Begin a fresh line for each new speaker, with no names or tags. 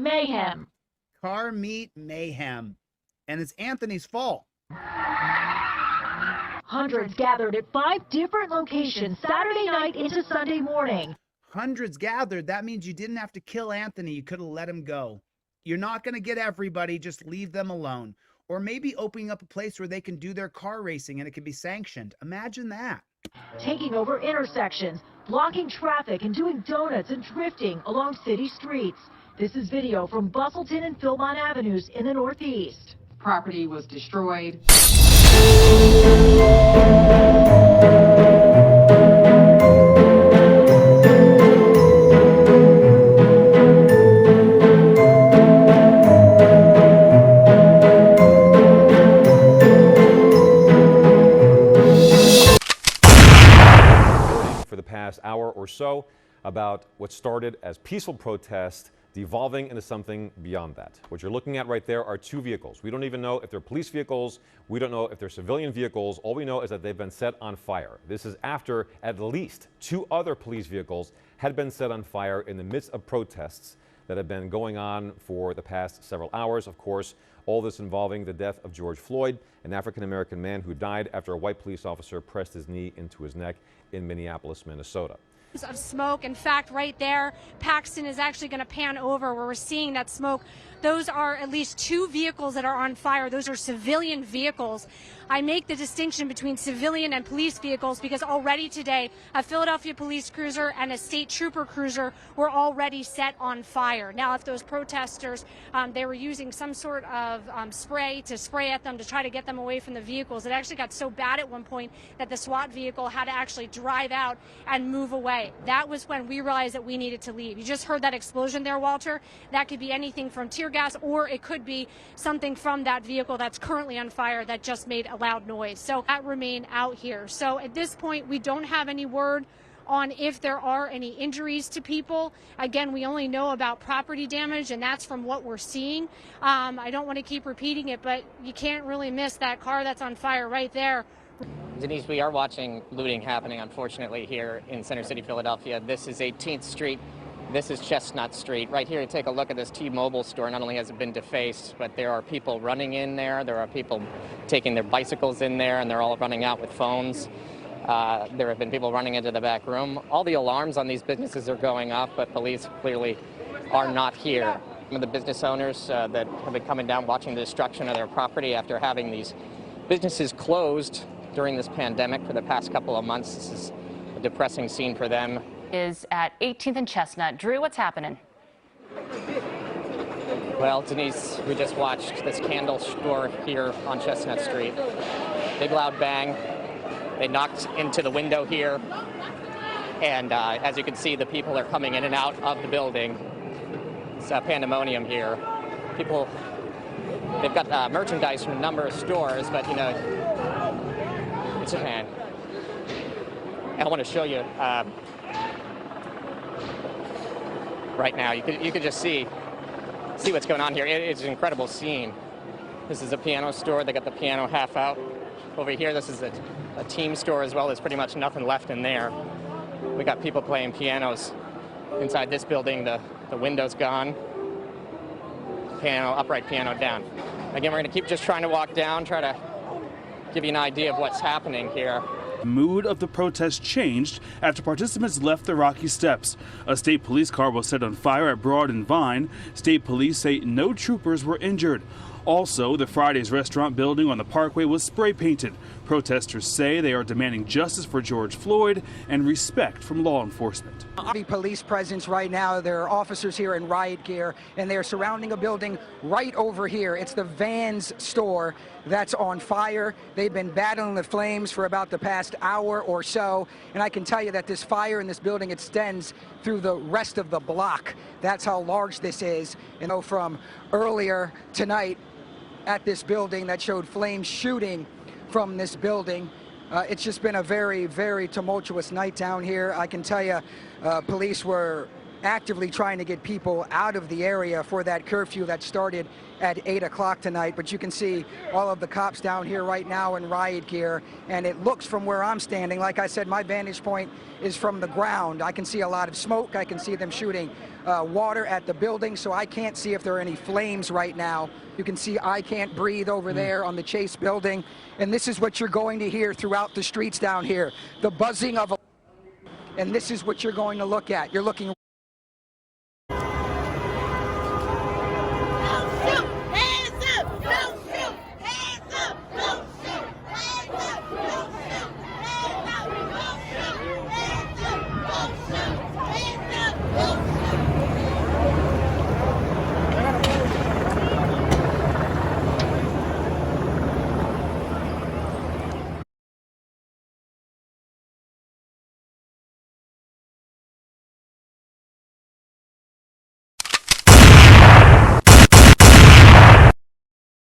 mayhem.
Car meet mayhem. And it's Anthony's fault.
Hundreds gathered at 5 different locations Saturday night into Sunday morning.
Hundreds gathered. That means you didn't have to kill Anthony. You could have let him go. You're not going to get everybody. Just leave them alone. Or maybe opening up a place where they can do their car racing and it can be sanctioned. Imagine that.
Taking over intersections, blocking traffic, and doing donuts and drifting along city streets. This is video from Bustleton and Philmont Avenues in the Northeast.
Property was destroyed.
For the past hour or so about what started as peaceful protest devolving into something beyond that. What you're looking at right there are 2 vehicles. We don't even know if they're police vehicles. We don't know if they're civilian vehicles. All we know is that they've been set on fire. This is after at least 2 other police vehicles had been set on fire in the midst of protests that have been going on for the past several hours. Of course, all this involving the death of George Floyd, an African-American man who died after a white police officer pressed his knee into his neck in Minneapolis, Minnesota.
Of smoke. In fact, right there, Paxton is actually going to pan over where we're seeing that smoke. Those are at least 2 vehicles that are on fire. Those are civilian vehicles. I make the distinction between civilian and police vehicles because already today, a Philadelphia police cruiser and a state trooper cruiser were already set on fire. Now, if those protesters, they were using some sort of spray to spray at them to try to get them away from the vehicles, it actually got so bad at one point that the SWAT vehicle had to actually drive out and move away. That was when we realized that we needed to leave. You just heard that explosion there, Walter. That could be anything from tear gas, or it could be something from that vehicle that's currently on fire that just made a loud noise. So that remain out here. So at this point, we don't have any word on if there are any injuries to people. Again, we only know about property damage, and that's from what we're seeing. I don't want to keep repeating it, but you can't really miss that car that's on fire right there.
Denise, we are watching looting happening, unfortunately, here in Center City, Philadelphia. This is 18th Street. This is Chestnut Street. Right here, take a look at this T-Mobile store. Not only has it been defaced, but there are people running in there. There are people taking their bicycles in there, and they're all running out with phones. There have been people running into the back room. All the alarms on these businesses are going off, but police clearly are not here. Some of the business owners that have been coming down watching the destruction of their property after having these businesses closed during this pandemic for the past couple of months. This is a depressing scene for them.
Is at 18th and Chestnut. Drew, what's happening?
Well, Denise, we just watched this candle store here on Chestnut Street. Big loud bang. They knocked into the window here. And as you can see, the people are coming in and out of the building. It's pandemonium here. People, they've got merchandise from a number of stores, but, you know, it's a man. I want to show you right now. You could just see what's going on here. It's an incredible scene. This is a piano store. They got the piano half out. Over here, this is a team store as well. There's pretty much nothing left in there. We got people playing pianos inside this building. The window's gone. Piano, upright piano down. Again, we're going to keep just trying to walk down, try to give you an idea of what's happening here.
The mood of the protest changed after participants left the Rocky Steps. A state police car was set on fire at Broad and Vine. State police say no troopers were injured. Also, the Friday's restaurant building on the Parkway was spray painted. Protesters say they are demanding justice for George Floyd and respect from law enforcement.
The police presence right now, there are officers here in riot gear, and they're surrounding a building right over here. It's the Vans store that's on fire. They've been battling the flames for about the past hour or so, and I can tell you that this fire in this building extends through the rest of the block. That's how large this is. You know, from earlier tonight at this building that showed flames shooting from this building. It's just been a very, very tumultuous night down here. I can tell you, police were actively trying to get people out of the area for that curfew that started at 8 o'clock tonight. But you can see all of the cops down here right now in riot gear, and it looks from where I'm standing, like I said, my vantage point is from the ground. I can see a lot of smoke. I can see them shooting water at the building, so I can't see if there are any flames right now. You can see I Can't Breathe over there on the Chase building, and this is what you're going to hear throughout the streets down here, the buzzing of a... And this is what you're going to look at. You're looking